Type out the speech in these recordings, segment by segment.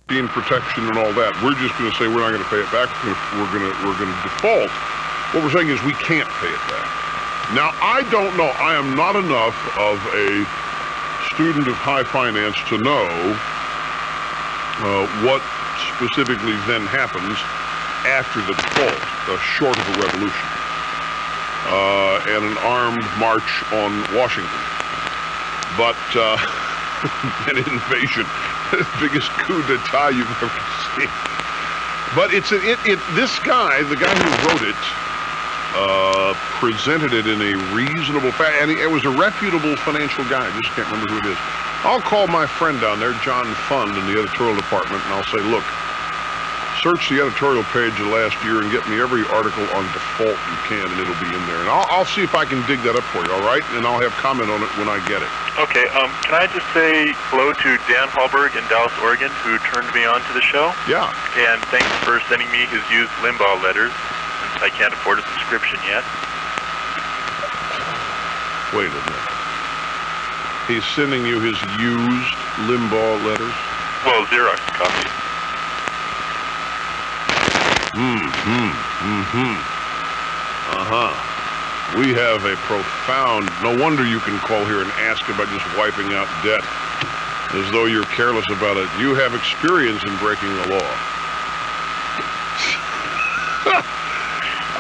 protection and all that. We're just going to say we're not going to pay it back. We're going to default. What we're saying is we can't pay it back. Now, I don't know. I am not enough of a student of high finance to know what specifically then happens after the default, short of a revolution and an armed march on Washington. But an invasion, the biggest coup d'etat you've ever seen. But this guy, the guy who wrote it, presented it in a reasonable fashion, and it was a reputable financial guy. I just can't remember who it is. I'll call my friend down there, John Fund, in the editorial department, and I'll say, look, search the editorial page of last year and get me every article on default you can, and it'll be in there. And I'll see if I can dig that up for you, all right? And I'll have comment on it when I get it. Okay, can I just say hello to Dan Hallberg in Dallas, Oregon, who turned me on to the show? Yeah. And thanks for sending me his used Limbaugh letters, since I can't afford a subscription yet. Wait a minute. He's sending you his used Limbaugh letters? Well, Xerox copies. We have a profound... No wonder you can call here and ask about just wiping out debt, as though you're careless about it. You have experience in breaking the law.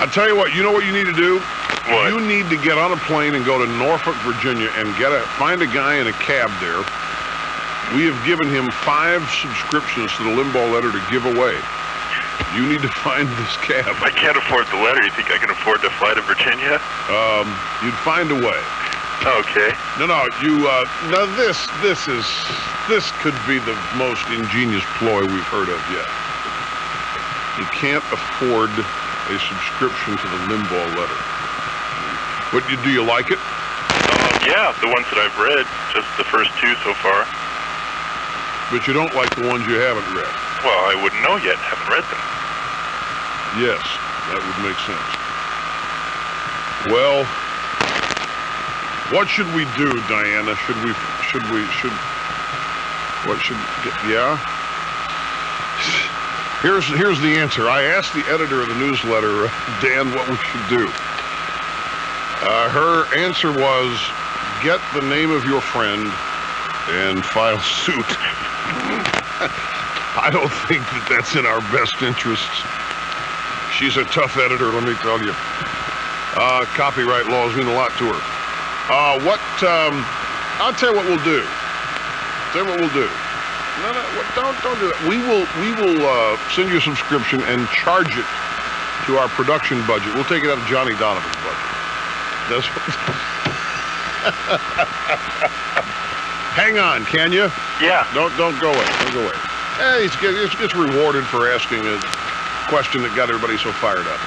I'll tell you what, you know what you need to do? What? You need to get on a plane and go to Norfolk, Virginia, and find a guy in a cab there. We have given him 5 subscriptions to the Limbaugh letter to give away. You need to find this cab. I can't afford the letter. You think I can afford to fly to Virginia? You'd find a way. Okay. No, now this could be the most ingenious ploy we've heard of yet. You can't afford a subscription to the Limbaugh letter. Do you like it? Yeah, the ones that I've read, just the first 2 so far. But you don't like the ones you haven't read? Well, I wouldn't know yet. Haven't read them. Yes, that would make sense. Well, what should we do, Diana? Yeah? Here's the answer. I asked the editor of the newsletter, Dan, what we should do. Her answer was, get the name of your friend and file suit. I don't think that's in our best interests. She's a tough editor, let me tell you. Copyright laws mean a lot to her. I'll tell you what we'll do. No, don't do that. We will send you a subscription and charge it to our production budget. We'll take it out of Johnny Donovan's budget. That's what... Hang on, can you? Yeah. Don't go away. Hey, he gets rewarded for asking a question that got everybody so fired up.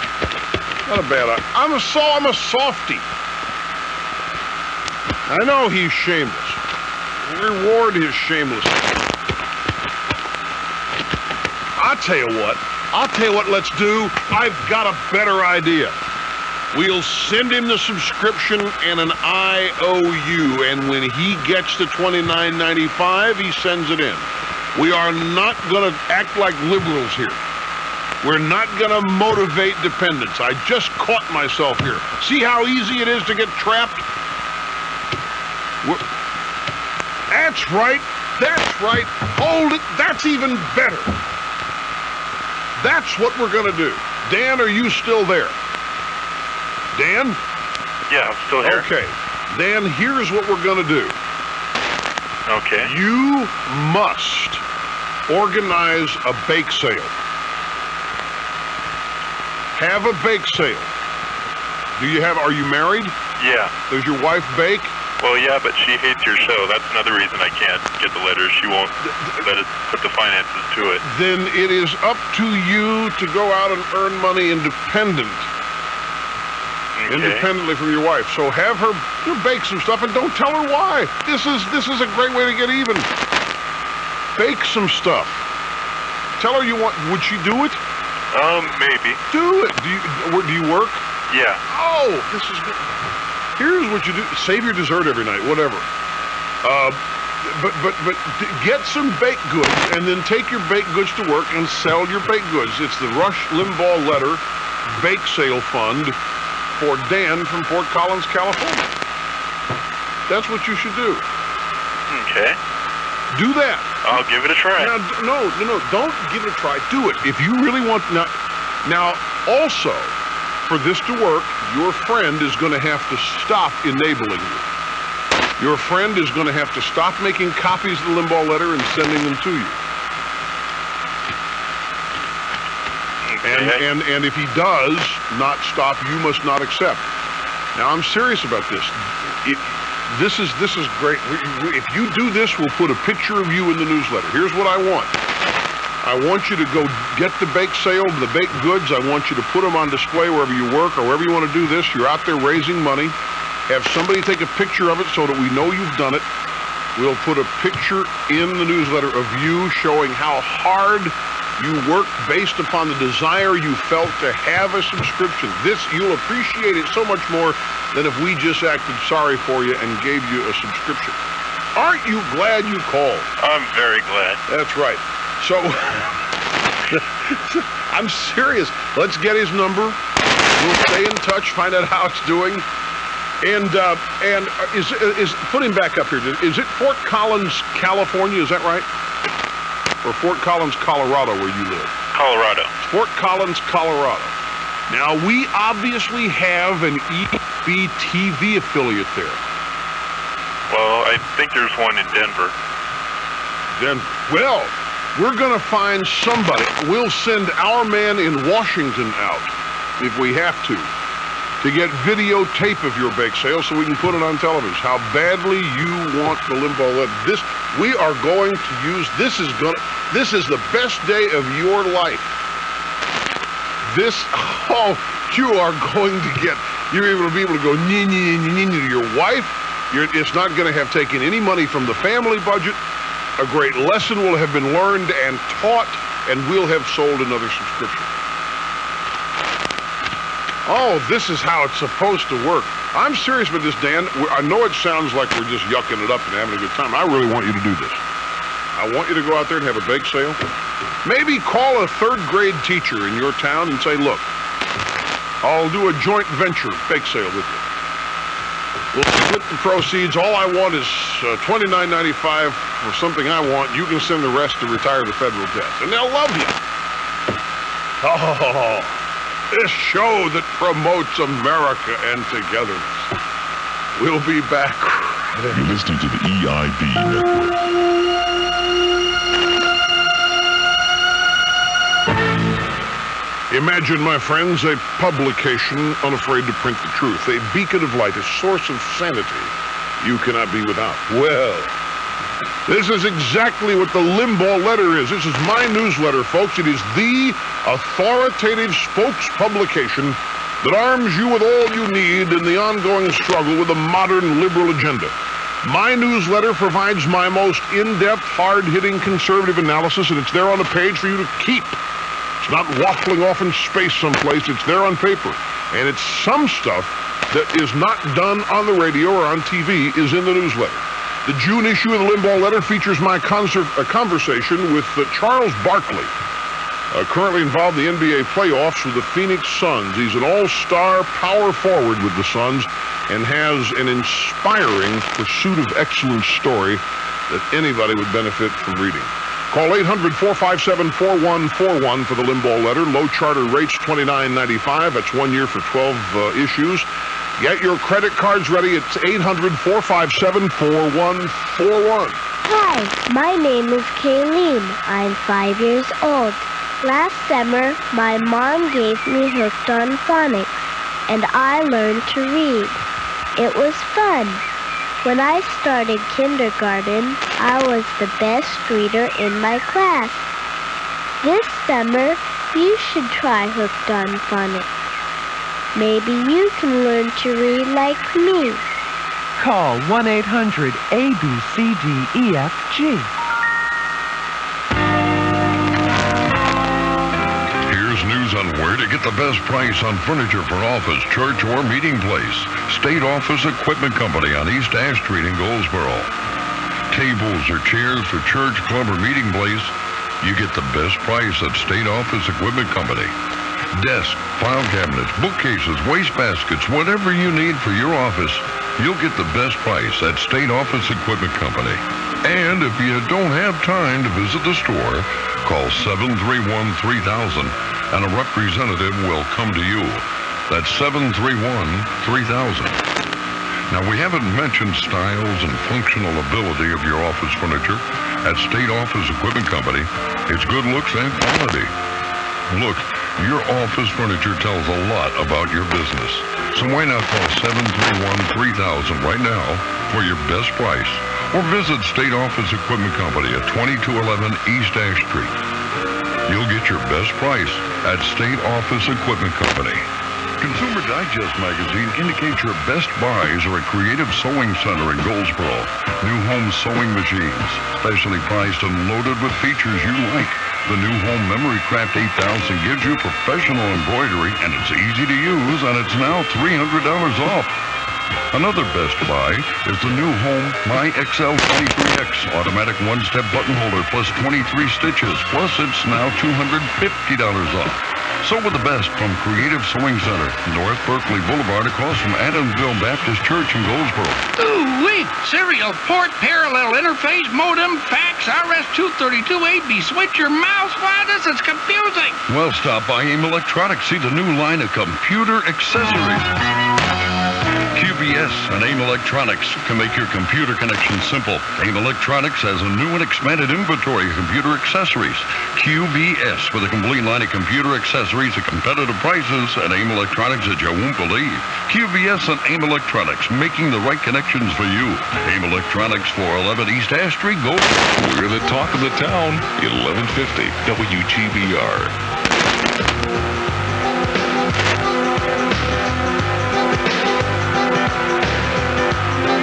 Not a bad idea. I'm a softie. I know he's shameless. Reward his shamelessness. I'll tell you what let's do. I've got a better idea. We'll send him the subscription and an IOU, and when he gets to $29.95, he sends it in. We are not going to act like liberals here. We're not going to motivate dependence. I just caught myself here. See how easy it is to get trapped? That's right. Hold it. That's even better. That's what we're going to do. Dan, are you still there? Dan? Yeah, I'm still here. Okay. Dan, here's what we're going to do. Okay. You must organize a bake sale. Have a bake sale. Are you married? Yeah. Does your wife bake? Well, yeah, but she hates your show. That's another reason I can't get the letters. She won't let us put the finances to it. Then it is up to you to go out and earn money independently from your wife. So have her bake some stuff and don't tell her why. This is a great way to get even. Bake some stuff. Tell her you want. Would she do it? Maybe. Do it. Do you work? Yeah. Oh, this is good. Here's what you do. Save your dessert every night, whatever. get some baked goods and then take your baked goods to work and sell your baked goods. It's the Rush Limbaugh Letter Bake Sale Fund for Dan from Fort Collins, California. That's what you should do. Okay. Do that. I'll give it a try. Now, no, don't give it a try. Do it. If you really want... Now, also, for this to work, your friend is going to have to stop enabling you. Your friend is going to have to stop making copies of the Limbaugh Letter and sending them to you. Okay. And if he does not stop, you must not accept. Now, I'm serious about this. This is great. If you do this, we'll put a picture of you in the newsletter. Here's what I want. I want you to go get the bake sale, the baked goods. I want you to put them on display wherever you work or wherever you want to do this. You're out there raising money. Have somebody take a picture of it so that we know you've done it. We'll put a picture in the newsletter of you showing how hard you worked based upon the desire you felt to have a subscription. You'll appreciate it so much more than if we just acted sorry for you and gave you a subscription. Aren't you glad you called? I'm very glad. That's right. So, I'm serious. Let's get his number. We'll stay in touch, find out how it's doing. And is put him back up here. Is it Fort Collins, California? Is that right? Or Fort Collins, Colorado, where you live? Colorado. Fort Collins, Colorado. Now, we obviously have an EIB TV affiliate there. Well, I think there's one in Denver. Well, we're going to find somebody. We'll send our man in Washington out, if we have to get videotape of your bake sale so we can put it on television. How badly you want the Limbaugh Letter. We are going to use, this is the best day of your life. You are going to get, you're able to be able to go to your wife. It's not going to have taken any money from the family budget. A great lesson will have been learned and taught, and we'll have sold another subscription. Oh, this is how it's supposed to work. I'm serious with this, Dan. I know it sounds like we're just yucking it up and having a good time. I really want you to do this. I want you to go out there and have a bake sale. Maybe call a third grade teacher in your town and say, look, I'll do a joint venture bake sale with you. We'll split the proceeds. All I want is $29.95 for something I want. You can send the rest to retire the federal debt. And they'll love you. Oh, this show that promotes America and togetherness. We'll be back. You're listening to the EIB Network. Imagine, my friends, a publication unafraid to print the truth, a beacon of light, a source of sanity you cannot be without. Well, this is exactly what the Limbaugh Letter is. This is my newsletter, folks. It is the authoritative spokes publication that arms you with all you need in the ongoing struggle with the modern liberal agenda. My newsletter provides my most in-depth, hard-hitting conservative analysis, and it's there on the page for you to keep. It's not waffling off in space someplace. It's there on paper. And it's some stuff that is not done on the radio or on TV is in the newsletter. The June issue of the Limbaugh Letter features my conversation with Charles Barkley, currently involved in the NBA playoffs with the Phoenix Suns. He's an all-star power forward with the Suns and has an inspiring pursuit of excellence story that anybody would benefit from reading. Call 800-457-4141 for the Limbaugh Letter. Low charter rates $29.95. That's 1 year for 12 issues. Get your credit cards ready. It's 800-457-4141. Hi, my name is Kayleen. I'm 5 years old. Last summer, my mom gave me Hooked on Phonics, and I learned to read. It was fun. When I started kindergarten, I was the best reader in my class. This summer, you should try Hooked on Phonics. Maybe you can learn to read like me. Call 1-800-ABCDEFG. Here's news on where to get the best price on furniture for office, church, or meeting place. State Office Equipment Company on East Ash Street in Goldsboro. tables or chairs for church, club, or meeting place, you get the best price at State Office Equipment Company. Desk, file cabinets, bookcases, wastebaskets, whatever you need for your office, you'll get the best price at State Office Equipment Company. And if you don't have time to visit the store, call 731-3000 and a representative will come to you. That's 731-3000. Now, we haven't mentioned styles and functional ability of your office furniture. At State Office Equipment Company, it's good looks and quality. Look, your office furniture tells a lot about your business. So why not call 731-3000 right now for your best price? Or visit State Office Equipment Company at 2211 East Ash Street. You'll get your best price at State Office Equipment Company. Consumer Digest magazine indicates your best buys are at Creative Sewing Center in Goldsboro. New home sewing machines, specially priced and loaded with features you like. The new home Memory Craft 8000 gives you professional embroidery, and it's easy to use, and it's now $300 off. Another best buy is the new home My XL 23X automatic one-step button holder plus 23 stitches, plus it's now $250 off. So with the best from Creative Sewing Center, North Berkeley Boulevard, across from Adamsville Baptist Church in Goldsboro. Ooh-wee! Serial port, parallel interface, modem, fax, RS-232, EIB switcher, mouse. Why, this is confusing. Well, stop by AIM Electronics. See the new line of computer accessories. QBS and AIM Electronics can make your computer connection simple. AIM Electronics has a new and expanded inventory of computer accessories. QBS with a complete line of computer accessories at competitive prices at AIM Electronics that you won't believe. QBS and AIM Electronics, making the right connections for you. AIM Electronics, 411 East Ash Street, Goldsboro. We're the talk of the town, 1150 WGBR.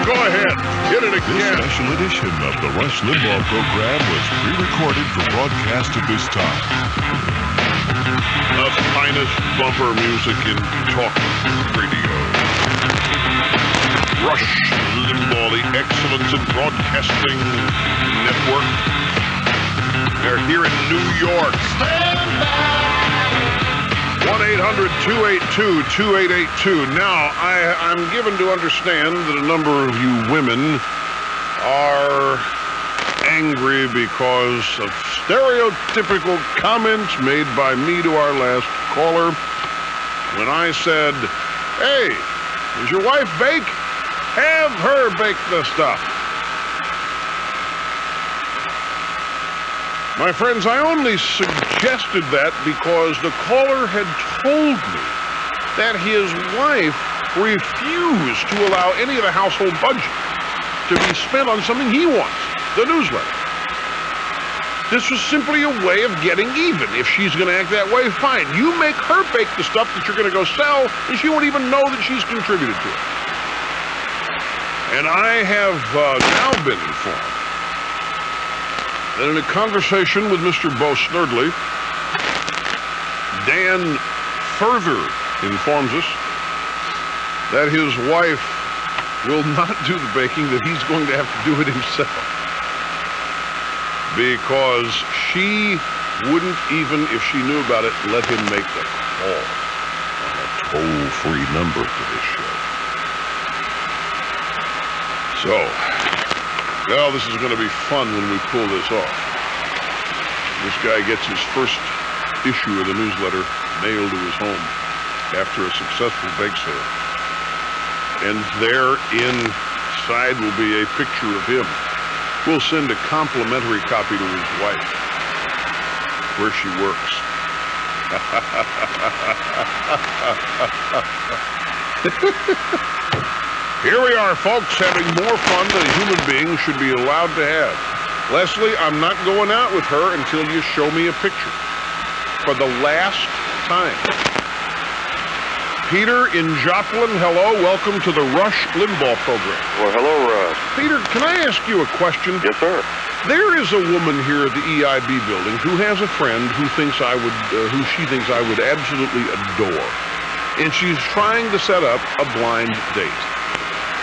Go ahead. Hit it This again. special edition of the Rush Limbaugh program was pre-recorded for broadcast at this time. The finest bumper music in talk radio. Rush Limbaugh, the Excellence in Broadcasting Network. They're here in New York. 1-800-282-2882. Now, I'm given to understand that a number of you women are angry because of stereotypical comments made by me to our last caller when I said, "Hey, does your wife bake? Have her bake the stuff." My friends, I only suggested that because the caller had told me that his wife refused to allow any of the household budget to be spent on something he wants, the newsletter. This was simply a way of getting even. If she's going to act that way, fine. You make her bake the stuff that you're going to go sell, and she won't even know that she's contributed to it. And I have now been informed that in a conversation with Mr. Bo Snerdley, Dan further informs us that his wife will not do the baking, that he's going to have to do it himself. Because she wouldn't even, if she knew about it, let him make the call on a toll-free number for this show. So, well, this is going to be fun when we pull this off. This guy gets his first issue of the newsletter mailed to his home after a successful bake sale. And there inside will be a picture of him. We'll send a complimentary copy to his wife, where she works. Here we are, folks, having more fun than a human being should be allowed to have. Leslie, I'm not going out with her until you show me a picture. For the last time. Peter in Joplin, hello. Welcome to the Rush Limbaugh program. Well, hello, Russ. Peter, can I ask you a question? Yes, sir. There is a woman here at the EIB building who has a friend who thinks who she thinks I would absolutely adore. And she's trying to set up a blind date.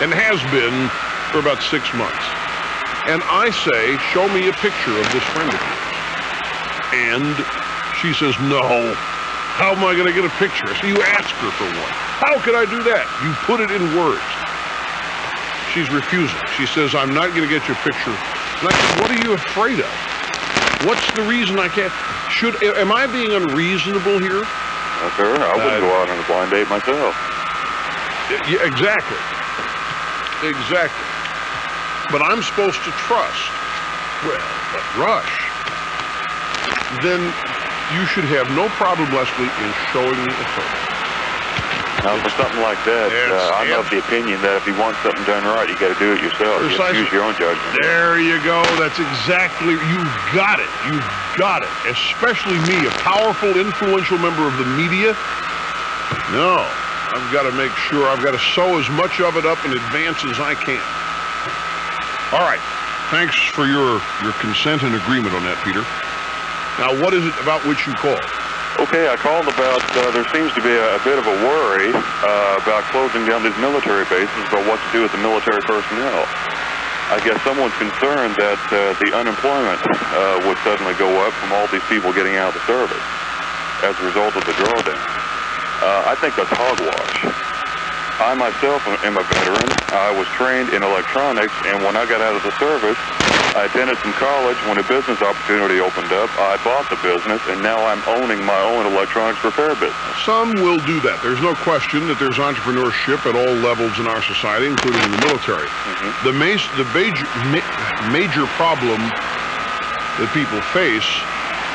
And has been for about 6 months. And I say, show me a picture of this friend of yours. And she says, no. How am I going to get a picture? I say, you ask her for one. How can I do that? You put it in words. She's refusing. She says, I'm not going to get you a picture. And I said, what are you afraid of? What's the reason I can't? Am I being unreasonable here? No, sir. I wouldn't go out on a blind date myself. Yeah, exactly. Exactly. But I'm supposed to trust. Well, but Rush, then you should have no problem, Leslie, in showing me a photo. Now, for something like that, I'm of the opinion that if you want something done right, you got to do it yourself. You have to use your own judgment. There you go. That's exactly. You've got it. You've got it. Especially me, a powerful, influential member of the media. No, I've got to make sure. I've got to sew as much of it up in advance as I can. All right. Thanks for your consent and agreement on that, Peter. Now, what is it about which you called? Okay, I called about, there seems to be a bit of a worry about closing down these military bases, about what to do with the military personnel. I guess someone's concerned that the unemployment would suddenly go up from all these people getting out of the service as a result of the drawdown. I think that's hogwash. I myself am a veteran. I was trained in electronics, and when I got out of the service, I attended some college. When a business opportunity opened up, I bought the business, and now I'm owning my own electronics repair business. Some will do that. There's no question that there's entrepreneurship at all levels in our society, including in the military. Mm-hmm. The major problem that people face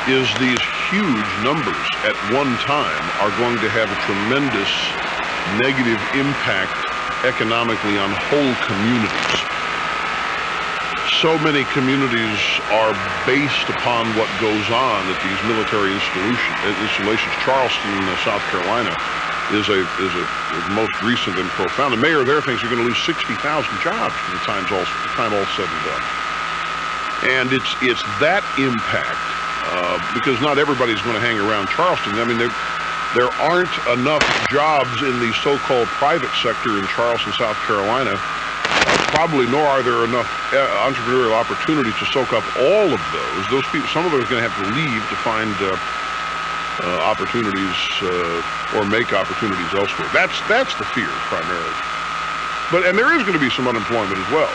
is these huge numbers at one time are going to have a tremendous negative impact economically on whole communities. So many communities are based upon what goes on at these military installations. Charleston, South Carolina, is the most recent and profound. The mayor there thinks you're going to lose 60,000 jobs by the time all said and done. And it's that impact because not everybody's going to hang around Charleston. I mean, there aren't enough jobs in the so-called private sector in Charleston, South Carolina. Probably nor are there enough entrepreneurial opportunities to soak up all of those. Those people, some of them are going to have to leave to find opportunities or make opportunities elsewhere. That's the fear primarily. And there is going to be some unemployment as well.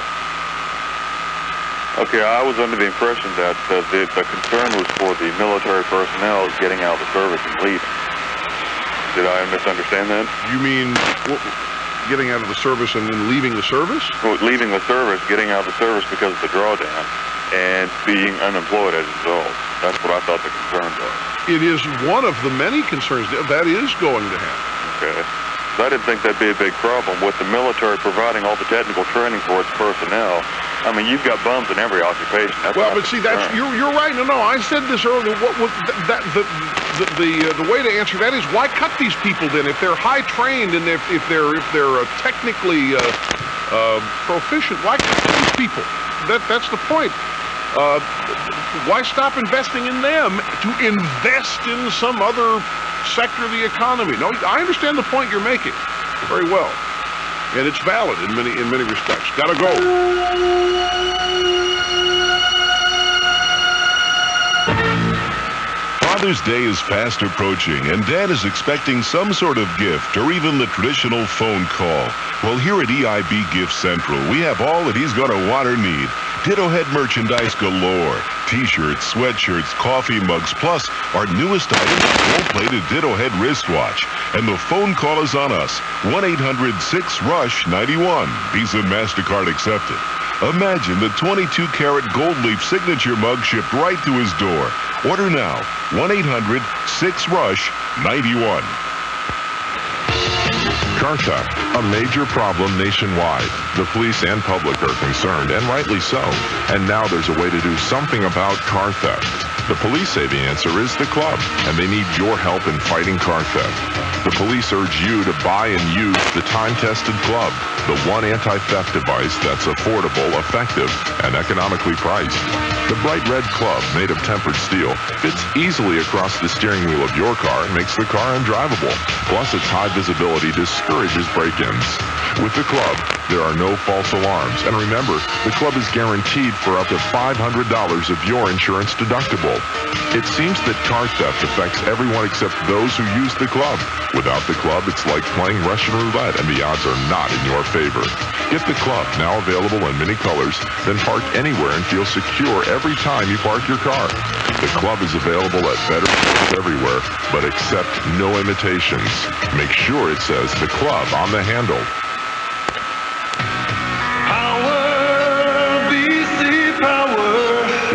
Okay, I was under the impression that the concern was for the military personnel getting out of the service and leaving. Did I misunderstand that? You mean getting out of the service and then leaving the service? Well, leaving the service, getting out of the service because of the drawdown, and being unemployed as a result. That's what I thought the concern was. It is one of the many concerns that is going to happen. Okay. I didn't think that'd be a big problem with the military providing all the technical training for its personnel. I mean, you've got bums in every occupation. That's well, but see, you're right. No, I said this earlier. The way to answer that is why cut these people then if they're high trained and if they're technically proficient? Why cut these people? That's the point. Why stop investing in them to invest in some other sector of the economy? No, I understand the point you're making very well, and it's valid in many respects. Gotta go. Father's Day is fast approaching, and Dad is expecting some sort of gift or even the traditional phone call. Well, here at EIB Gift Central, we have all that he's going to want or need. Ditto Head merchandise galore. T-shirts, sweatshirts, coffee mugs, plus our newest item, gold-plated Ditto Head wristwatch. And the phone call is on us. 1-800-6-RUSH-91. Visa and MasterCard accepted. Imagine the 22-karat gold leaf signature mug shipped right to his door. Order now. 1-800-6-RUSH-91. Car theft, a major problem nationwide. The police and public are concerned, and rightly so. And now there's a way to do something about car theft. The police say the answer is the club, and they need your help in fighting car theft. The police urge you to buy and use the time-tested club, the one anti-theft device that's affordable, effective, and economically priced. The bright red club, made of tempered steel, fits easily across the steering wheel of your car and makes the car undrivable. Plus, its high visibility discourages break-ins. With the club, there are no false alarms. And remember, the club is guaranteed for up to $500 of your insurance deductible. It seems that car theft affects everyone except those who use the club. Without the club, it's like playing Russian roulette, and the odds are not in your favor. Get the club, now available in many colors, then park anywhere and feel secure every time you park your car. The club is available at better stores everywhere, but accept no imitations. Make sure it says the club on the handle.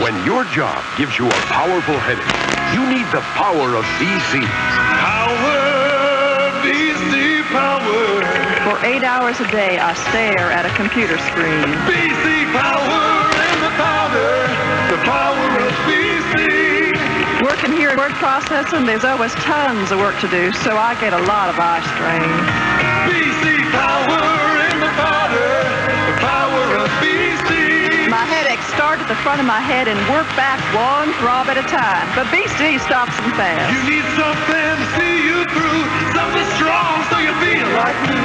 When your job gives you a powerful headache, you need the power of BC. For 8 hours a day, I stare at a computer screen. BC power and the power of BC. Working here at word processing, there's always tons of work to do, so I get a lot of eye strain. BC power and the power of BC. My headaches start at the front of my head and work back one throb at a time, but BC stops them fast. You need something to see you through, something strong so you feel like new.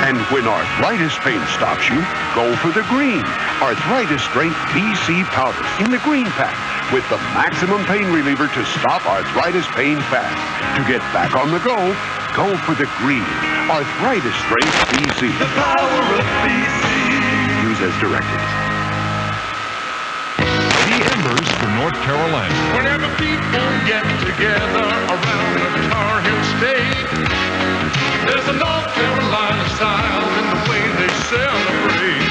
And when arthritis pain stops you, go for the green. Arthritis strength BC powder in the green pack with the maximum pain reliever to stop arthritis pain fast. To get back on the go for the green. Arthritis strength BC. The power of BC. Use as directed. The Embers for North Carolina. Whenever people get together around a Tar Heel state, there's a North Carolina style in the way they celebrate.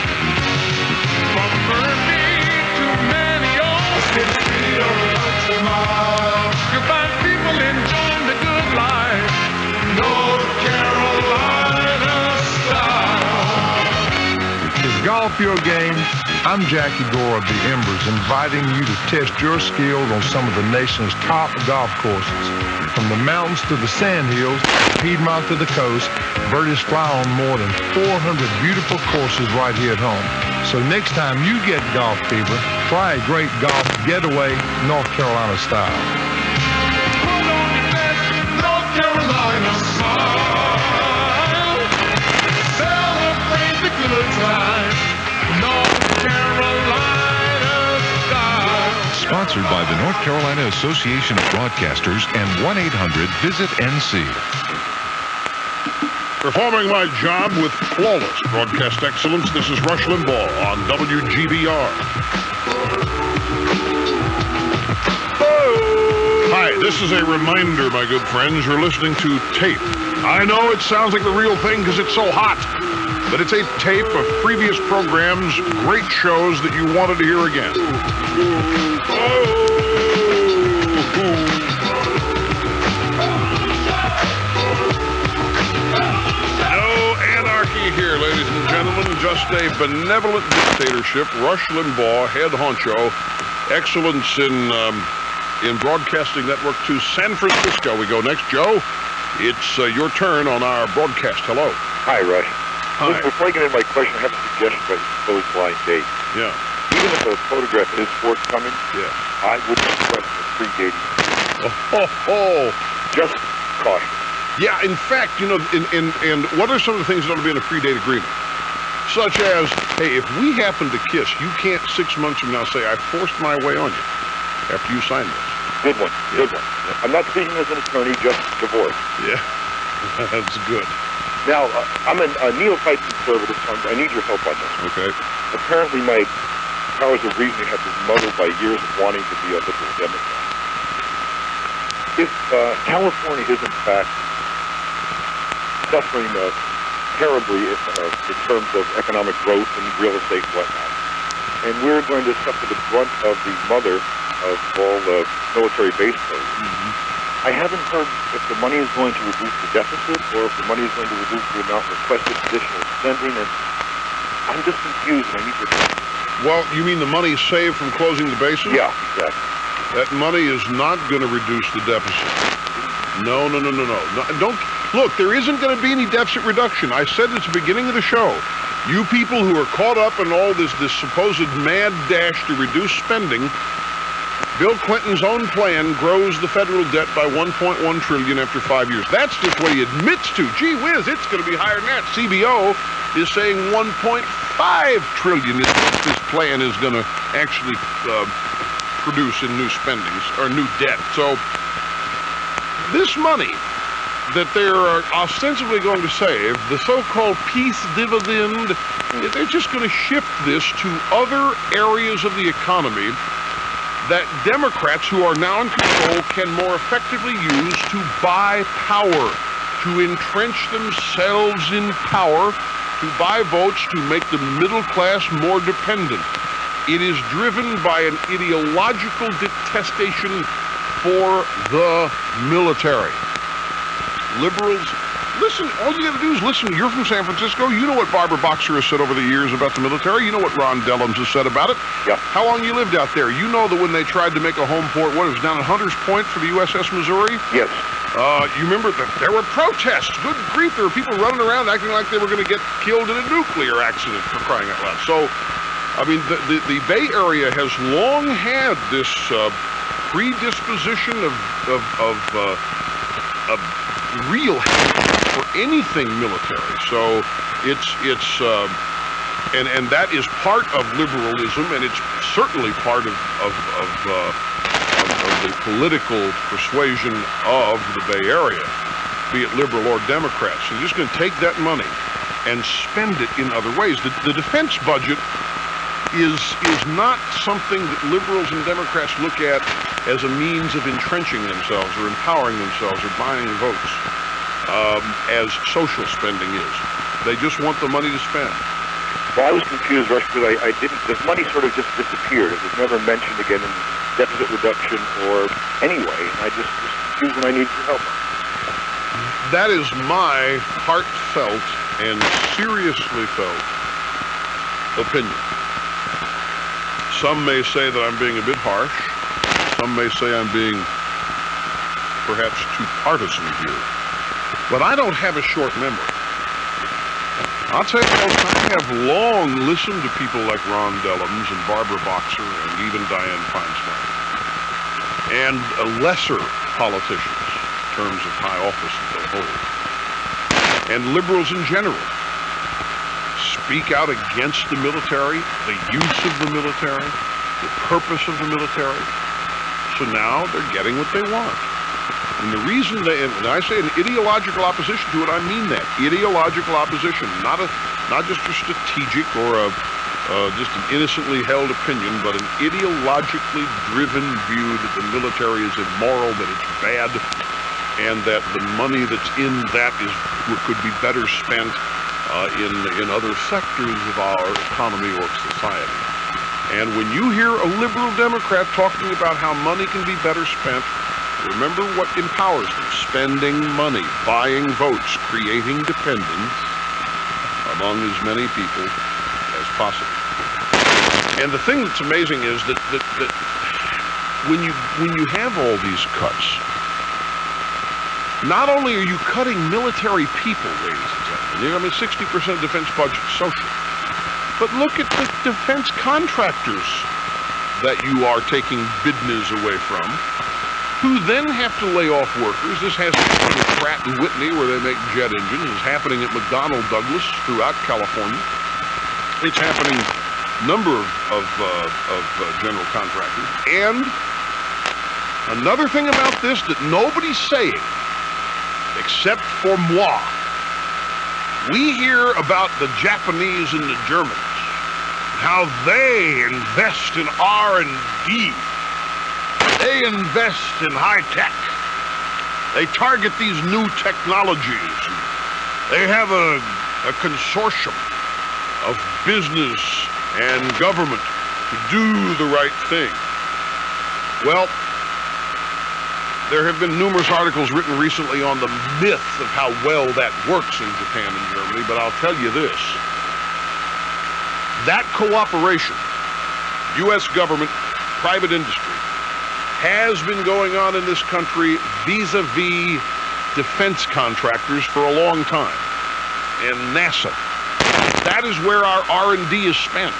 From Murphy to Manio, Street or Country Mile, you find people enjoying the good life. North Carolina style. Is golf your game? I'm Jackie Gore of the Embers, inviting you to test your skills on some of the nation's top golf courses. From the mountains to the sandhills, Piedmont to the coast, birdies fly on more than 400 beautiful courses right here at home. So next time you get golf fever, try a great golf getaway North Carolina style. Put on your best North Carolina smile. Celebrate the good times. North Carolina style. Sponsored by the North Carolina Association of Broadcasters and 1-800-VISIT-NC. Performing my job with flawless broadcast excellence, this is Rush Limbaugh on WGBR. Hi, this is a reminder, my good friends, you're listening to tape. I know it sounds like the real thing because it's so hot, but it's a tape of previous programs, great shows that you wanted to hear again. Here, ladies and gentlemen, just a benevolent dictatorship. Rush Limbaugh, head honcho, excellence in broadcasting network to San Francisco. We go next, Joe. It's your turn on our broadcast. Hello. Hi, Rush. Hi. Listen, before I get into my question, I have a suggestion about your proposed blind date. Yeah. Even if a photograph is forthcoming, I wouldn't request a pre-dating. Just caution. Yeah, in fact, you know, and what are some of the things that ought to be in a pre-date agreement? Such as, hey, if we happen to kiss, you can't 6 months from now say, I forced my way on you after you signed this. Good one. Good one. I'm not speaking as an attorney, just divorce. Yeah, that's good. Now, I'm a neophyte conservative, so I need your help on this. Okay. Apparently, my powers of reasoning have been muddled by years of wanting to be a liberal Democrat. If California is, in fact, suffering terribly in terms of economic growth and real estate and whatnot, and we're going to suffer the brunt of the mother of all the military base closures. I haven't heard if the money is going to reduce the deficit or if the money is going to reduce the amount requested for additional spending, and I'm just confused and I need your help. Well, you mean the money saved from closing the bases? Yeah, exactly. That money is not going to reduce the deficit. No. Don't look. There isn't going to be any deficit reduction. I said at the beginning of the show. You people who are caught up in all this supposed mad dash to reduce spending. Bill Clinton's own plan grows the federal debt by $1.1 trillion after 5 years. That's just what he admits to. Gee whiz, it's going to be higher than that. CBO is saying $1.5 trillion is what this plan is going to actually produce in new spendings or new debt. So this money that they're ostensibly going to save, the so-called peace dividend, they're just going to shift this to other areas of the economy that Democrats who are now in control can more effectively use to buy power, to entrench themselves in power, to buy votes, to make the middle class more dependent. It is driven by an ideological detestation for the military. Liberals, listen, all you got to do is listen. You're from San Francisco. You know what Barbara Boxer has said over the years about the military. You know what Ron Dellums has said about it. Yep. How long you lived out there? You know that when they tried to make a home port, what, it was down at Hunters Point for the USS Missouri? Yes. You remember that there were protests. Good grief, there were people running around acting like they were going to get killed in a nuclear accident, for crying out loud. So, I mean, the Bay Area has long had this predisposition of real hatred for anything military. So and that is part of liberalism, and it's certainly part of the political persuasion of the Bay Area, be it liberal or Democrats. So they're just going to take that money and spend it in other ways. The defense budget is not something that liberals and Democrats look at as a means of entrenching themselves or empowering themselves or buying votes, as social spending is. They just want the money to spend. Well, I was confused, Rush, because I didn't. The money sort of just disappeared. It was never mentioned again in deficit reduction or anyway. I just was confused, and I need your help. That is my heartfelt and seriously felt opinion. Some may say that I'm being a bit harsh. Some may say I'm being perhaps too partisan here. But I don't have a short memory. I'll tell you, folks, I have long listened to people like Ron Dellums and Barbara Boxer and even Dianne Feinstein, and lesser politicians in terms of high office that they hold, and liberals in general speak out against the military, the use of the military, the purpose of the military. So now they're getting what they want. And the reason and I say an ideological opposition to it, I mean that. Ideological opposition, not just a strategic or just an innocently held opinion, but an ideologically driven view that the military is immoral, that it's bad, and that the money that's in that could be better spent in other sectors of our economy or society. And when you hear a liberal Democrat talking about how money can be better spent, remember what empowers them: spending money, buying votes, creating dependence among as many people as possible. And the thing that's amazing is that when you have all these cuts, not only are you cutting military people, ladies and gentlemen, I mean 60% defense budget social, but look at the defense contractors that you are taking business away from, who then have to lay off workers. This has happened at Pratt & Whitney, where they make jet engines. It's happening at McDonnell Douglas throughout California. It's happening a number of general contractors. And another thing about this that nobody's saying, except for moi, we hear about the Japanese and the Germans, how they invest in R&D. They invest in high tech. They target these new technologies. They have a consortium of business and government to do the right thing. Well, there have been numerous articles written recently on the myth of how well that works in Japan and Germany, but I'll tell you this. That cooperation, U.S. government, private industry, has been going on in this country vis-a-vis defense contractors for a long time. And NASA. That is where our R&D is spent.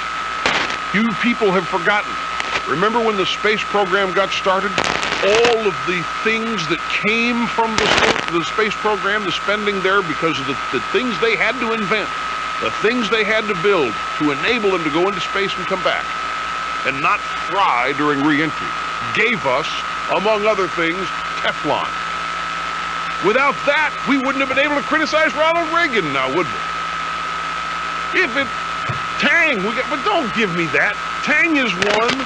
You people have forgotten. Remember when the space program got started? All of the things that came from the space program, the spending there, because of the things they had to invent, the things they had to build to enable them to go into space and come back and not fry during re-entry, gave us, among other things, Teflon. Without that, we wouldn't have been able to criticize Ronald Reagan now, would we? Tang, but don't give me that. Tang is one,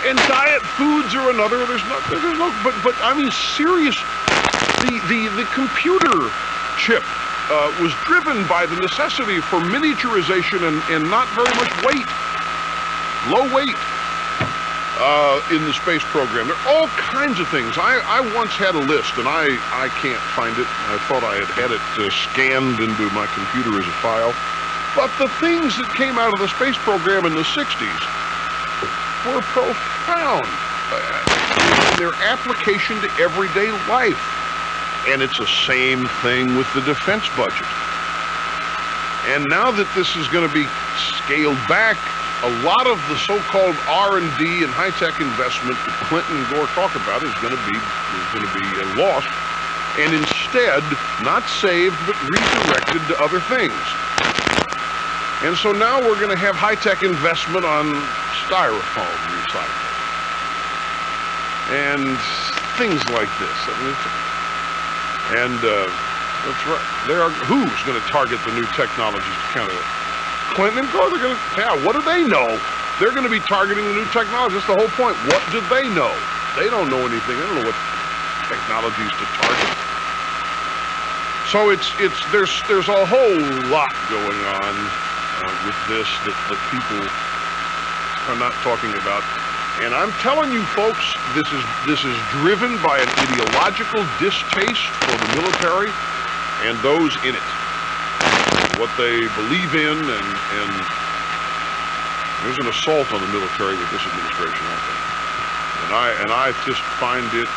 and diet foods are another. There's no, but I mean, serious. The computer chip was driven by the necessity for miniaturization and not very much weight, low weight. In the space program. There are all kinds of things. I once had a list, and I can't find it. I thought I had it scanned into my computer as a file. But the things that came out of the space program in the 60s were profound in their application to everyday life. And it's the same thing with the defense budget. And now that this is going to be scaled back, a lot of the so-called R&D and high-tech investment that Clinton and Gore talk about is going to be lost, and instead not saved but redirected to other things. And so now we're going to have high-tech investment on styrofoam recycling and things like this. I mean, that's right. Who's going to target the new technologies to counter it? Clinton and Gore, what do they know? They're going to be targeting the new technology. That's the whole point. What do they know? They don't know anything. They don't know what technologies to target. So there's a whole lot going on with this that people are not talking about. And I'm telling you, folks, this is driven by an ideological distaste for the military and those in it. What they believe in, and there's an assault on the military with this administration, I think. And I just find it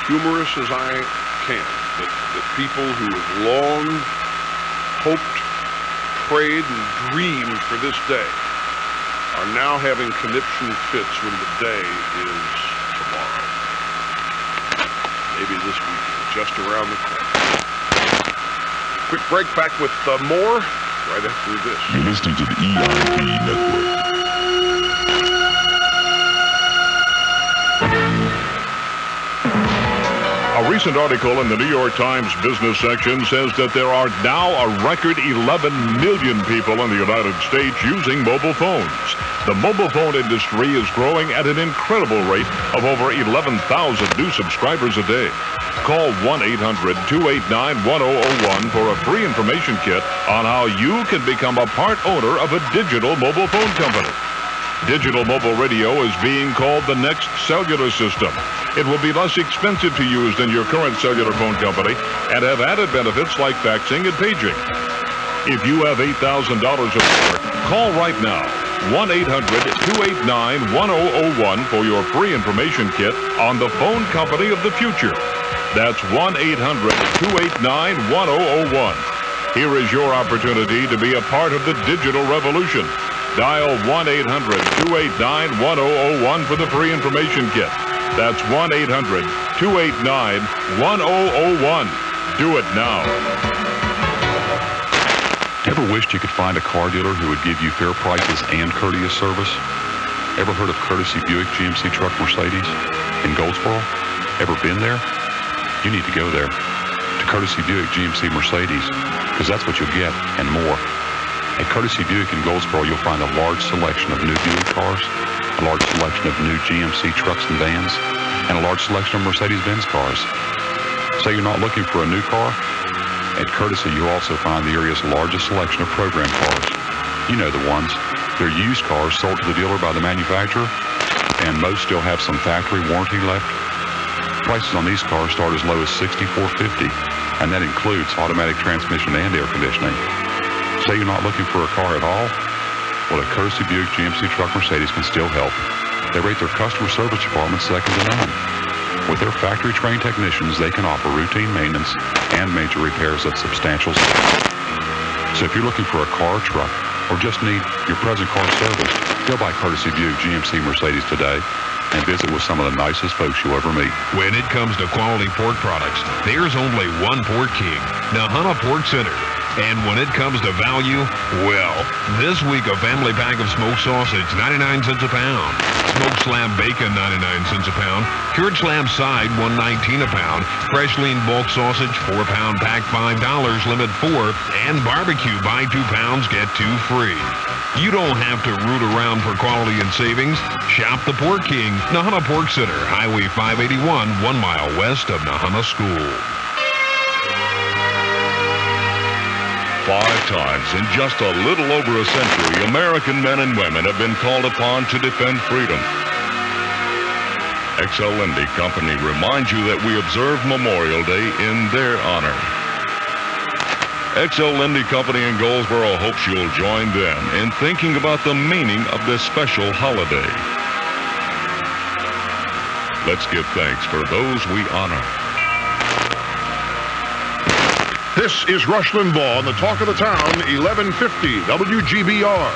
humorous as I can that people who have long hoped, prayed, and dreamed for this day are now having conniption fits when the day is tomorrow. Maybe this weekend, just around the corner. Quick break, back with more right after this. You're listening to the EIB Network. A recent article in the New York Times business section says that there are now a record 11 million people in the United States using mobile phones. The mobile phone industry is growing at an incredible rate of over 11,000 new subscribers a day. Call 1-800-289-1001 for a free information kit on how you can become a part owner of a digital mobile phone company. Digital mobile radio is being called the next cellular system. It will be less expensive to use than your current cellular phone company and have added benefits like faxing and paging. If you have $8,000 or more, call right now. 1-800-289-1001 for your free information kit on the phone company of the future. That's 1-800-289-1001. Here is your opportunity to be a part of the digital revolution. Dial 1-800-289-1001 for the free information kit. That's 1-800-289-1001. Do it now. Ever wished you could find a car dealer who would give you fair prices and courteous service? Ever heard of Courtesy Buick GMC Truck Mercedes in Goldsboro? Ever been there? You need to go there to Courtesy Buick GMC Mercedes, because that's what you'll get and more. At Courtesy Buick in Goldsboro, you'll find a large selection of new Buick cars, a large selection of new GMC trucks and vans, and a large selection of Mercedes-Benz cars. Say you're not looking for a new car? At Courtesy, you'll also find the area's largest selection of program cars. You know the ones. They're used cars sold to the dealer by the manufacturer, and most still have some factory warranty left. Prices on these cars start as low as $64.50, and that includes automatic transmission and air conditioning. Say you're not looking for a car at all? Well, at Courtesy Buick GMC Truck Mercedes can still help. They rate their customer service department second to none. With their factory-trained technicians, they can offer routine maintenance and major repairs at substantial scale. So if you're looking for a car, truck, or just need your present car service, go by Courtesy Buick GMC Mercedes today and visit with some of the nicest folks you'll ever meet. When it comes to quality pork products, there's only one pork king, Nahana Pork Center. And when it comes to value, well, this week a family pack of smoked sausage, 99 cents a pound. Smoked slab bacon, 99 cents a pound. Cured slab side, $1.19 a pound. Fresh lean bulk sausage, 4-pound pack, $5, limit 4. And barbecue, buy 2 pounds, get 2 free. You don't have to root around for quality and savings. Shop the Pork King, Nahana Pork Center, Highway 581, 1 mile west of Nahana School. 5 times in just a little over a century, American men and women have been called upon to defend freedom. XL Lindy Company reminds you that we observe Memorial Day in their honor. XL Lindy Company in Goldsboro hopes you'll join them in thinking about the meaning of this special holiday. Let's give thanks for those we honor. This is Rush Limbaugh on the Talk of the Town, 1150 WGBR.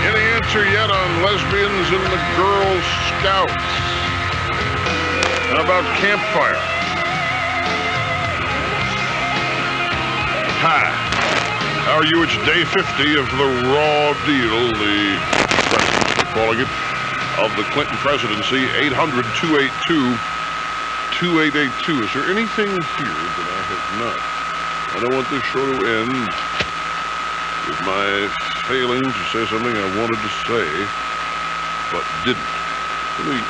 Any answer yet on lesbians in the Girl Scouts? How about campfire? Hi. How are you? It's day 50 of the Raw Deal, the calling it, of the Clinton presidency. 800-282-2882. Is there anything here that I have not? I don't want this show to end with my failing to say something I wanted to say, but didn't.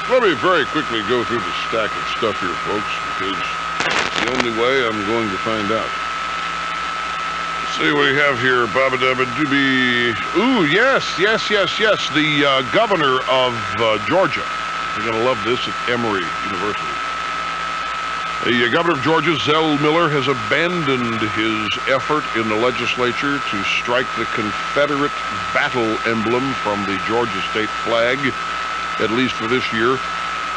Let me very quickly go through the stack of stuff here, folks, because it's the only way I'm going to find out. See what we have here. Babba-dabba-dooby. Ooh, yes. The governor of Georgia. You're going to love this at Emory University. The governor of Georgia, Zell Miller, has abandoned his effort in the legislature to strike the Confederate battle emblem from the Georgia state flag, at least for this year.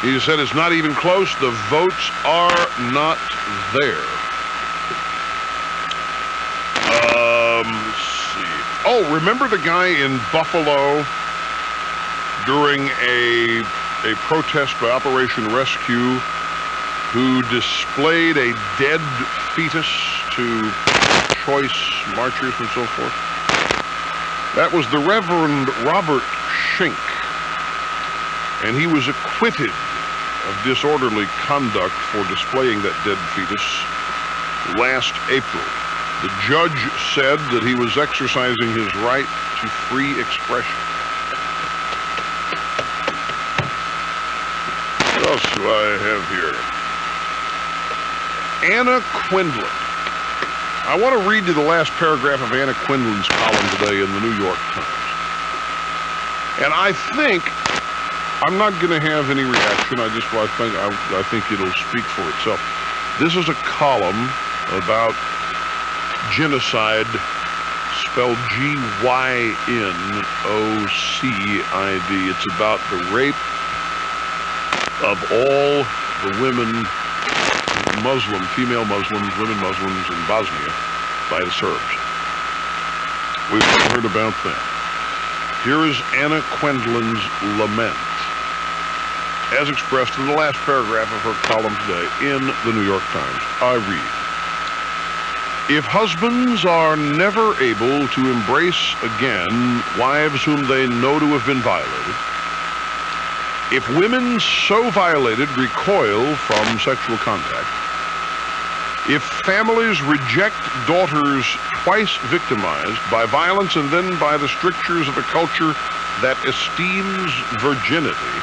He said it's not even close. The votes are not there. Let's see. Oh, remember the guy in Buffalo during a protest by Operation Rescue who displayed a dead fetus to choice marchers and so forth? That was the Reverend Robert Schink, and he was acquitted of disorderly conduct for displaying that dead fetus last April. The judge said that he was exercising his right to free expression. What else do I have here? Anna Quindlen. I want to read you the last paragraph of Anna Quindlen's column today in the New York Times. And I think I'm not going to have any reaction. I think it'll speak for itself. This is a column about genocide, spelled G-Y-N-O-C-I-D. It's about the rape of all the women, female Muslims, women Muslims in Bosnia by the Serbs. We've heard about that. Here is Anna Quindlen's lament, as expressed in the last paragraph of her column today in the New York Times. I read, "If husbands are never able to embrace again wives whom they know to have been violated, if women so violated recoil from sexual contact, if families reject daughters twice victimized by violence and then by the strictures of a culture that esteems virginity,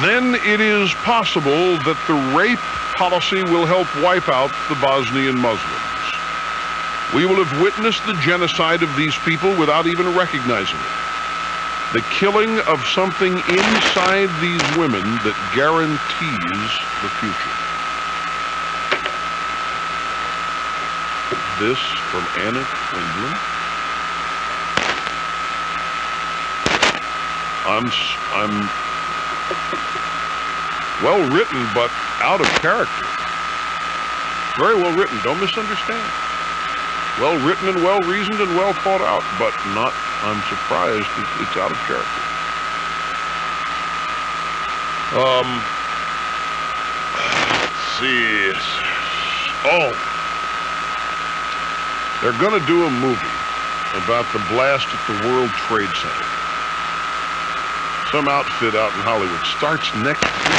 then it is possible that the rape policy will help wipe out the Bosnian Muslims. We will have witnessed the genocide of these people without even recognizing it. The killing of something inside these women that guarantees the future." this from Anna Quindlen? I'm well written, but out of character. Very well written. Don't misunderstand. Well written and well reasoned and well thought out, but not. I'm surprised it's out of character. Let's see. Oh, they're going to do a movie about the blast at the World Trade Center. Some outfit out in Hollywood starts next week.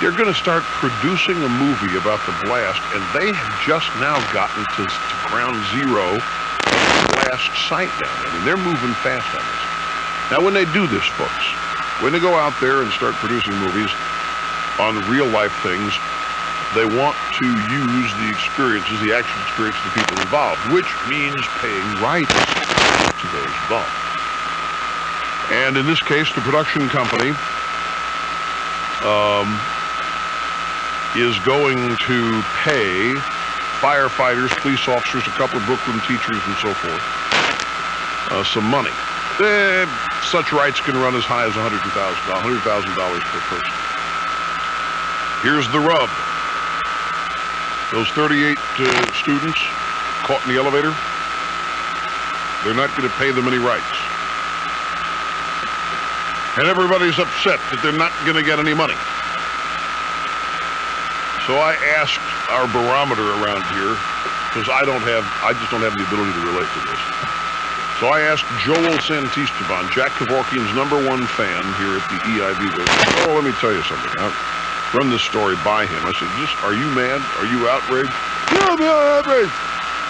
They're going to start producing a movie about the blast, and they have just now gotten to ground zero of the blast site down there. I mean, they're moving fast on this. Now, when they do this, folks, when they go out there and start producing movies on real-life things, they want to use the experiences, the actual experiences of the people involved, which means paying rights to those involved. And in this case, the production company is going to pay firefighters, police officers, a couple of Brooklyn teachers, and so forth, some money. Such rights can run as high as $100,000 per person. Here's the rub. Those 38 students caught in the elevator, they're not going to pay them any rights. And everybody's upset that they're not going to get any money. So I asked our barometer around here, because I just don't have the ability to relate to this. So I asked Joel Santisteban, Jack Kevorkian's #1 fan here at the EIB. Oh, let me tell you something. I'll run this story by him. I said, are you mad? Are you outraged? Yeah, I'm outraged.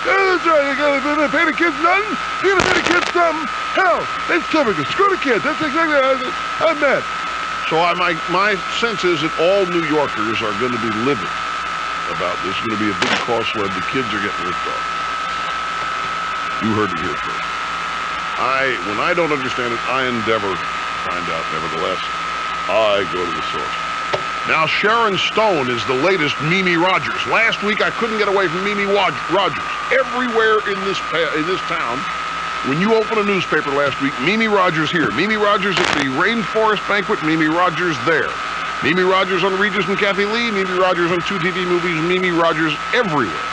That's right. You gotta pay the kids nothing. You gotta pay the kids something. Hell, that's typical. Screw the kids. That's exactly how I'm mad. So my sense is that all New Yorkers are going to be livid about this. It's going to be a big cross sled. The kids are getting ripped off. You heard it here first. When I don't understand it, I endeavor to find out. Nevertheless, I go to the source. Now, Sharon Stone is the latest Mimi Rogers. Last week, I couldn't get away from Mimi Rogers. Everywhere in this town, when you open a newspaper last week, Mimi Rogers here. Mimi Rogers at the Rainforest Banquet, Mimi Rogers there. Mimi Rogers on Regis and Kathy Lee, Mimi Rogers on 2 TV movies, Mimi Rogers everywhere.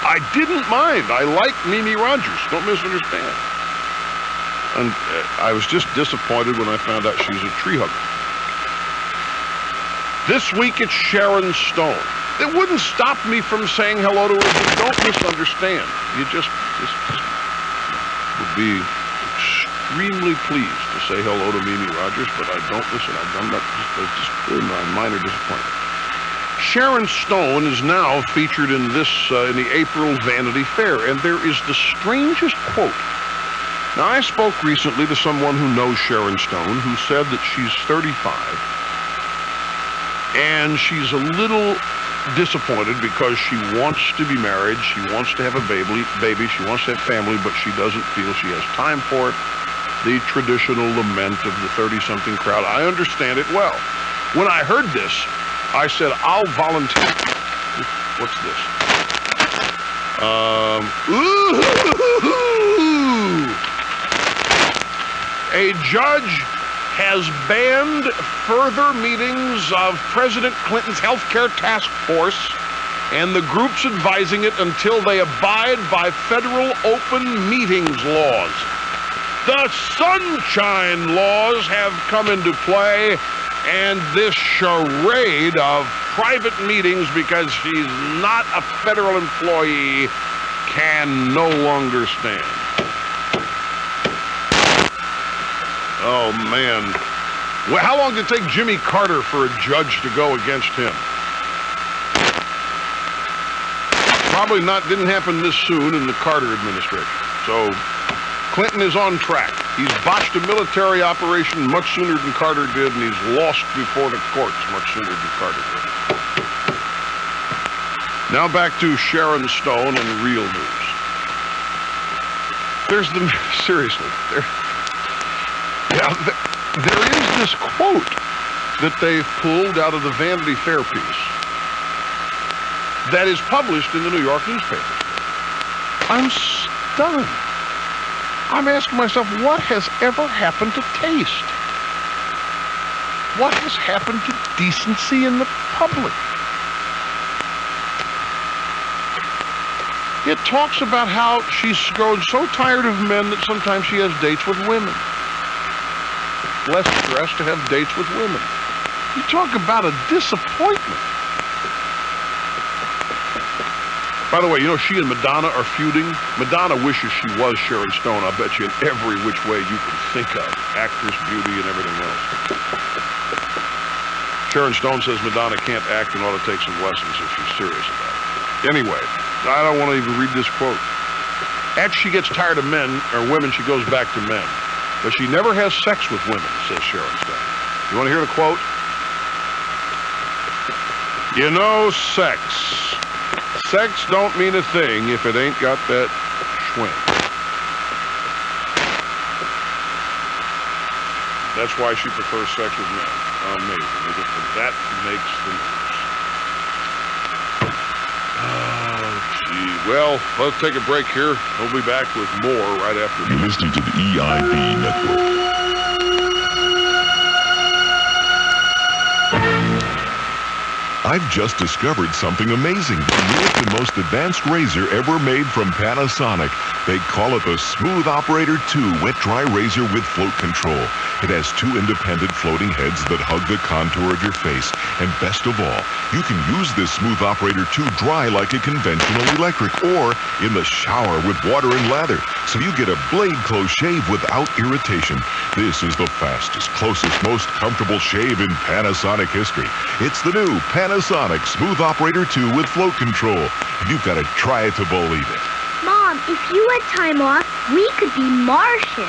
I didn't mind. I like Mimi Rogers. Don't misunderstand. And I was just disappointed when I found out she's a tree hugger. This week it's Sharon Stone. It wouldn't stop me from saying hello to her, but don't misunderstand. You just would be extremely pleased to say hello to Mimi Rogers, but I don't listen. I'm not just a minor disappointment. Sharon Stone is now featured in this in the April Vanity Fair, and there is the strangest quote. Now, I spoke recently to someone who knows Sharon Stone, who said that she's 35, and she's a little disappointed because she wants to be married, she wants to have a baby, she wants to have family, but she doesn't feel she has time for it. The traditional lament of the 30-something crowd. I understand it well. When I heard this, I said, I'll volunteer. What's this? A judge has banned further meetings of President Clinton's healthcare task force and the groups advising it until they abide by federal open meetings laws. The Sunshine Laws have come into play, and this charade of private meetings because she's not a federal employee can no longer stand. Oh, man. Well, how long did it take Jimmy Carter for a judge to go against him? Probably not, didn't happen this soon in the Carter administration. So Clinton is on track. He's botched a military operation much sooner than Carter did, and he's lost before the courts much sooner than Carter did. Now back to Sharon Stone and real news. Seriously, there is this quote that they've pulled out of the Vanity Fair piece. that is published in the New York newspaper. I'm stunned. I'm asking myself, what has ever happened to taste? What has happened to decency in the public? It talks about how she's grown so tired of men that sometimes she has dates with women. Less stress to have dates with women. You talk about a disappointment. By the way, you know, she and Madonna are feuding. Madonna wishes she was Sharon Stone, I'll bet you, in every which way you can think of. Actress, beauty, and everything else. Sharon Stone says Madonna can't act and ought to take some lessons if she's serious about it. Anyway, I don't want to even read this quote. After she gets tired of men, or women, she goes back to men. But she never has sex with women, says Sharon Stone. You want to hear the quote? You know, sex. Sex don't mean a thing if it ain't got that schwing. That's why she prefers sex with men. Amazing. That makes the news. Oh, gee. Well, let's take a break here. We'll be back with more right after. You're listening to the EIB Network. I've just discovered something amazing. The newest and most advanced razor ever made from Panasonic. They call it the Smooth Operator 2 Wet Dry Razor with Float Control. It has two independent floating heads that hug the contour of your face. And best of all, you can use this Smooth Operator 2 dry like a conventional electric or in the shower with water and lather. So you get a blade close shave without irritation. This is the fastest, closest, most comfortable shave in Panasonic history. It's the new Panasonic Smooth Operator 2 with Float Control. You've got to try it to believe it. Mom, if you had time off, we could be Martians.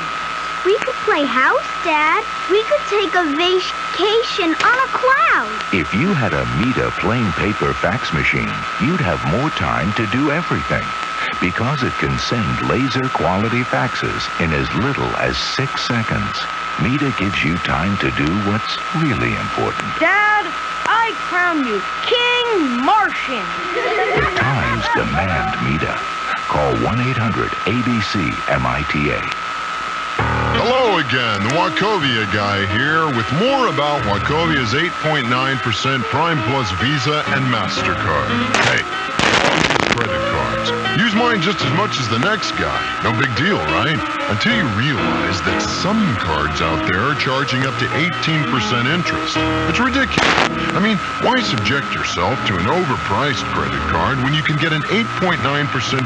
We could play house, Dad. We could take a vacation on a cloud. If you had a Mita plain paper fax machine, you'd have more time to do everything. Because it can send laser quality faxes in as little as 6 seconds. Mita gives you time to do what's really important. Dad, I crown you King Martian. The times demand Mita. Call 1-800-ABC-MITA. Hello again, the Wachovia guy here with more about Wachovia's 8.9% Prime Plus Visa and MasterCard. Hey, credit cards. Use mine just as much as the next guy. No big deal, right? Until you realize that some cards out there are charging up to 18% interest. It's ridiculous. I mean, why subject yourself to an overpriced credit card when you can get an 8.9%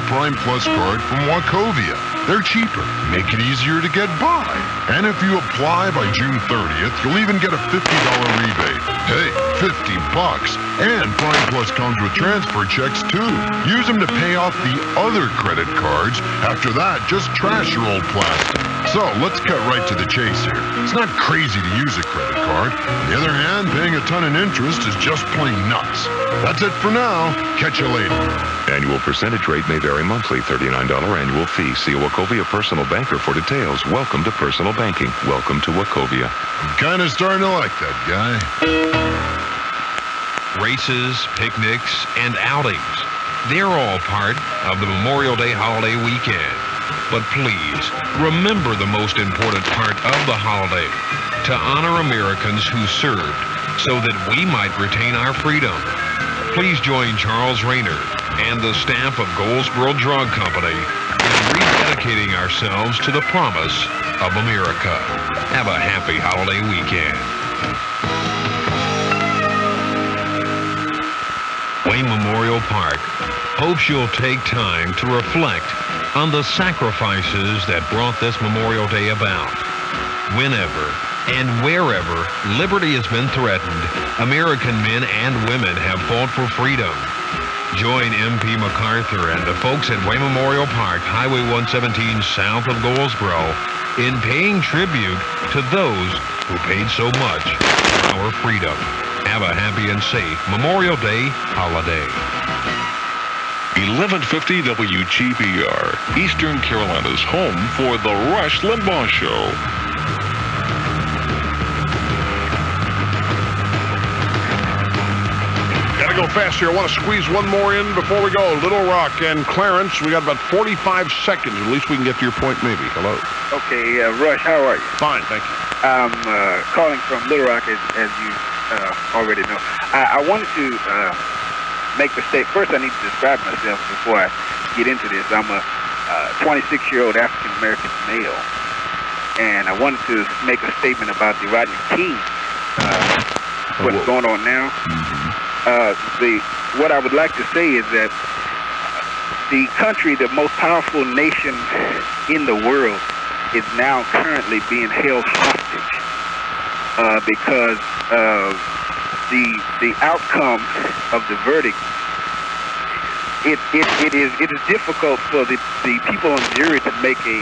Prime Plus card from Wachovia? They're cheaper, make it easier to get by. And if you apply by June 30th, you'll even get a $50 rebate. Hey, $50. And Prime Plus comes with transfer checks too. Use them to pay off the other credit cards. After that, just trash your old plastic. So let's cut right to the chase here. It's not crazy to use a credit card. On the other hand, paying a ton in interest is just plain nuts. That's it for now. Catch you later. Annual percentage rate may vary monthly. $39 annual fee. See a Wachovia personal banker for details. Welcome to personal banking. Welcome to Wachovia. I'm kind of starting to like that guy. Races, picnics, and outings. They're all part of the Memorial Day holiday weekend. But please, remember the most important part of the holiday, to honor Americans who served so that we might retain our freedom. Please join Charles Rayner and the staff of Goldsboro Drug Company in rededicating ourselves to the promise of America. Have a happy holiday weekend. Wayne Memorial Park hopes you'll take time to reflect on the sacrifices that brought this Memorial Day about. Whenever and wherever liberty has been threatened, American men and women have fought for freedom. Join MP MacArthur and the folks at Wayne Memorial Park, Highway 117 south of Goldsboro, in paying tribute to those who paid so much for our freedom. Have a happy and safe Memorial Day holiday. 1150 WGBR, Eastern Carolina's home for the Rush Limbaugh Show. Gotta to go fast here. I want to squeeze one more in before we go. Little Rock and Clarence, we got about 45 seconds. At least we can get to your point, maybe. Hello. Okay, Rush, how are you? Fine, thank you. I'm calling from Little Rock, as you already know. I wanted to make the statement. First, I need to describe myself before I get into this. I'm a 26-year-old African-American male, and I wanted to make a statement about the Rodney King, what's going on now. What I would like to say is that the country, the most powerful nation in the world, is now currently being held hostage because of the outcome of the verdict. It is difficult for the people on the jury to make a.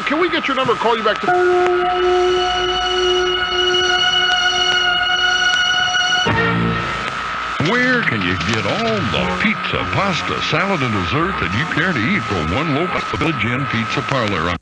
Can we get your number? Call you back to. Where can you get all the pizza, pasta, salad, and dessert that you care to eat for one local Village Inn Pizza Parlor on